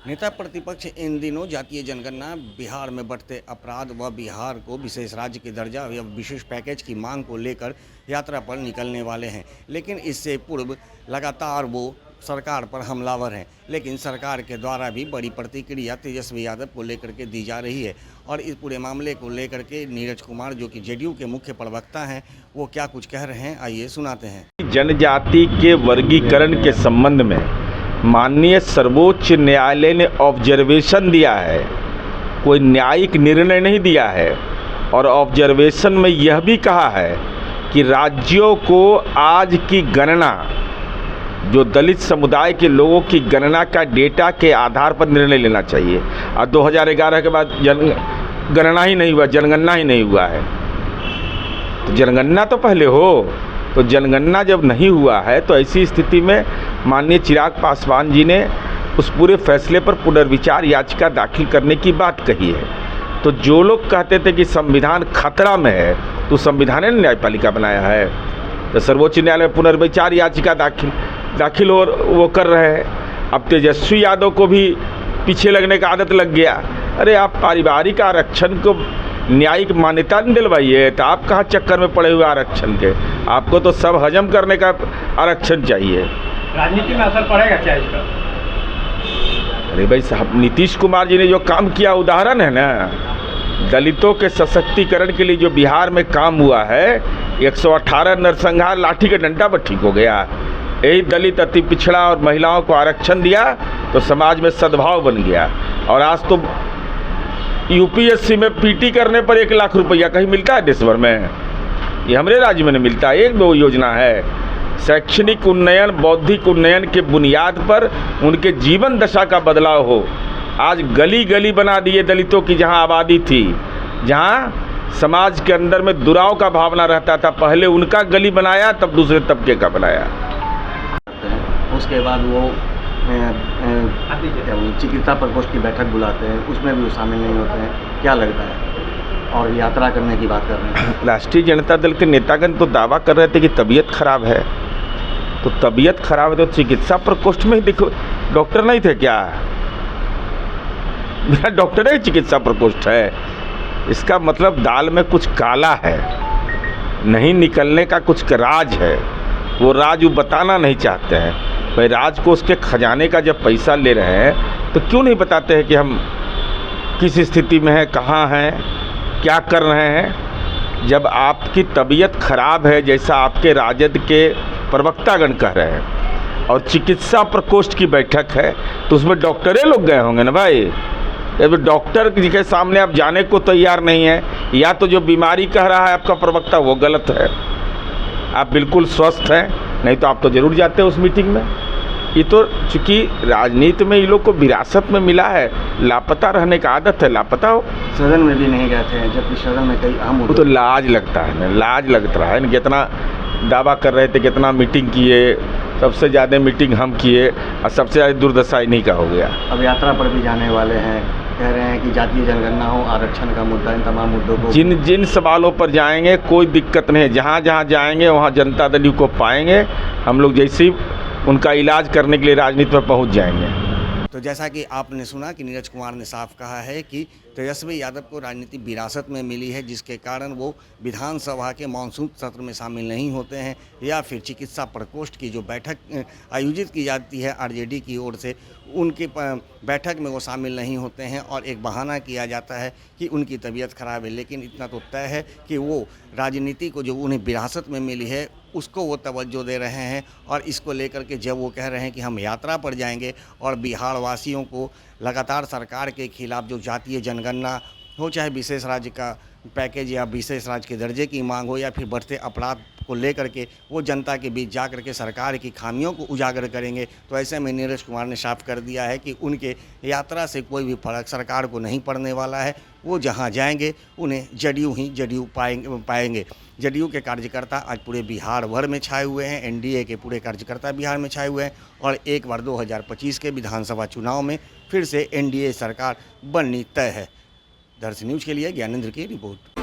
नेता प्रतिपक्ष इन दिनों जातीय जनगणना, बिहार में बढ़ते अपराध व बिहार को विशेष राज्य के दर्जा या विशेष पैकेज की मांग को लेकर यात्रा पर निकलने वाले हैं। लेकिन इससे पूर्व लगातार वो सरकार पर हमलावर हैं। लेकिन सरकार के द्वारा भी बड़ी प्रतिक्रिया तेजस्वी यादव को लेकर के दी जा रही है। और इस पूरे मामले को लेकर के नीरज कुमार, जो कि जेडीयू के मुख्य प्रवक्ता हैं, वो क्या कुछ कह रहे हैं, आइए सुनाते हैं। जनजाति के वर्गीकरण के संबंध में माननीय सर्वोच्च न्यायालय ने ऑब्जर्वेशन दिया है, कोई न्यायिक निर्णय नहीं दिया है। और ऑब्जर्वेशन में यह भी कहा है कि राज्यों को आज की गणना, जो दलित समुदाय के लोगों की गणना का डेटा के आधार पर निर्णय लेना चाहिए। और 2011 के बाद गणना ही नहीं हुआ, जनगणना ही नहीं हुआ है। तो जनगणना तो पहले हो। तो जनगणना जब नहीं हुआ है तो ऐसी स्थिति में माननीय चिराग पासवान जी ने उस पूरे फैसले पर पुनर्विचार याचिका दाखिल करने की बात कही है। तो जो लोग कहते थे कि संविधान खतरा में है, तो संविधान ने न्यायपालिका बनाया है। तो सर्वोच्च न्यायालय में पुनर्विचार याचिका दाखिल और वो कर रहे हैं। अब तेजस्वी यादव को भी पीछे लगने का आदत लग गया। अरे आप पारिवारिक आरक्षण को न्यायिक मान्यता नहीं दिलवाइए, तो आप कहाँ चक्कर में पड़े हुए आरक्षण के? आपको तो सब हजम करने का आरक्षण चाहिए। राजनीति में असर पड़ेगा क्या इसका? अरे भाई साहब, नीतीश कुमार जी ने जो काम किया उदाहरण है ना। दलितों के सशक्तिकरण के लिए जो बिहार में काम हुआ है, 118 नरसंहार लाठी के डंडा पर ठीक हो गया। यही दलित, अति पिछड़ा और महिलाओं को आरक्षण दिया तो समाज में सद्भाव बन गया। और आज तो यूपीएससी में पीटी करने पर 1 लाख रुपया कहीं मिलता है देश भर में? ये हमारे राज्य में नहीं मिलता। एक दो योजना है। शैक्षणिक उन्नयन, बौद्धिक उन्नयन के बुनियाद पर उनके जीवन दशा का बदलाव हो। आज गली गली बना दिए दलितों की, जहां आबादी थी, जहां समाज के अंदर में दुराव का भावना रहता था, पहले उनका गली बनाया, तब दूसरे तबके का बनाया। उसके बाद वो चिकित्सा प्रकोष्ठ की बैठक बुलाते हैं, उसमें भी वो शामिल नहीं होते हैं। क्या लगता है? और यात्रा करने की बात कर रहे हैं। राष्ट्रीय जनता दल के नेतागण तो दावा कर रहे थे कि तबीयत खराब है। तो तबीयत खराब है तो चिकित्सा प्रकोष्ठ में ही देखो, डॉक्टर नहीं थे क्या? मेरा डॉक्टर है, चिकित्सा प्रकोष्ठ है। इसका मतलब दाल में कुछ काला है, नहीं निकलने का कुछ राज है। वो राज वो बताना नहीं चाहते हैं। भाई राज को उसके खजाने का जब पैसा ले रहे हैं तो क्यों नहीं बताते हैं कि हम किस स्थिति में हैं, कहाँ हैं, क्या कर रहे हैं? जब आपकी तबीयत खराब है, जैसा आपके राजद के प्रवक्तागण कह रहे हैं, और चिकित्सा प्रकोष्ठ की बैठक है, तो उसमें डॉक्टरे लोग गए होंगे ना भाई। जब डॉक्टर जी के सामने आप जाने को तैयार नहीं है, या तो जो बीमारी कह रहा है आपका प्रवक्ता वो गलत है, आप बिल्कुल स्वस्थ हैं, नहीं तो आप तो जरूर जाते उस मीटिंग में। ये तो चूँकि राजनीति में ये लोग को विरासत में मिला है, लापता रहने का आदत है, लापता हो। सदन में भी नहीं गए थे, जबकि सदन में कई अहम वो तो लाज लगता है ना, लाज लगता है। कितना दावा कर रहे थे, कितना मीटिंग किए, सबसे ज़्यादा मीटिंग हम किए, और सबसे ज़्यादा दुर्दशा इन्हीं का हो गया। अब यात्रा पर भी जाने वाले हैं, कह रहे हैं कि जातीय जनगणना हो, आरक्षण का मुद्दा, इन तमाम मुद्दों को, जिन सवालों पर जाएंगे कोई दिक्कत नहीं है। जहाँ जहाँ जाएंगे वहाँ जनता दल को पाएंगे। हम लोग जैसे ही उनका इलाज करने के लिए राजनीति में पहुँच जाएंगे। तो जैसा कि आपने सुना कि नीरज कुमार ने साफ कहा है कि तेजस्वी यादव को राजनीति विरासत में मिली है, जिसके कारण वो विधानसभा के मानसून सत्र में शामिल नहीं होते हैं, या फिर चिकित्सा प्रकोष्ठ की जो बैठक आयोजित की जाती है आरजेडी की ओर से, उनकी बैठक में वो शामिल नहीं होते हैं। और एक बहाना किया जाता है कि उनकी तबीयत खराब है। लेकिन इतना तो तय है कि वो राजनीति को जो उन्हें विरासत में मिली है उसको वो तवज्जो दे रहे हैं। और इसको लेकर के जब वो कह रहे हैं कि हम यात्रा पर जाएंगे और बिहार वासियों को लगातार सरकार के खिलाफ जो जातीय जनगणना हो, चाहे विशेष राज्य का पैकेज या विशेष राज्य के दर्जे की मांग हो, या फिर बढ़ते अपराध को लेकर के वो जनता के बीच जा कर के सरकार की खामियों को उजागर करेंगे, तो ऐसे में नीरज कुमार ने साफ कर दिया है कि उनके यात्रा से कोई भी फर्क सरकार को नहीं पड़ने वाला है। वो जहां जाएंगे उन्हें जदयू पाएंगे। जदयू के कार्यकर्ता आज पूरे बिहार भर में छाए हुए हैं, एनडीए के पूरे कार्यकर्ता बिहार में छाए हुए हैं। और एक बार 2025 के विधानसभा चुनाव में फिर से एनडीए सरकार बननी तय है। दर्शन न्यूज़ के लिए ज्ञानेंद्र की रिपोर्ट।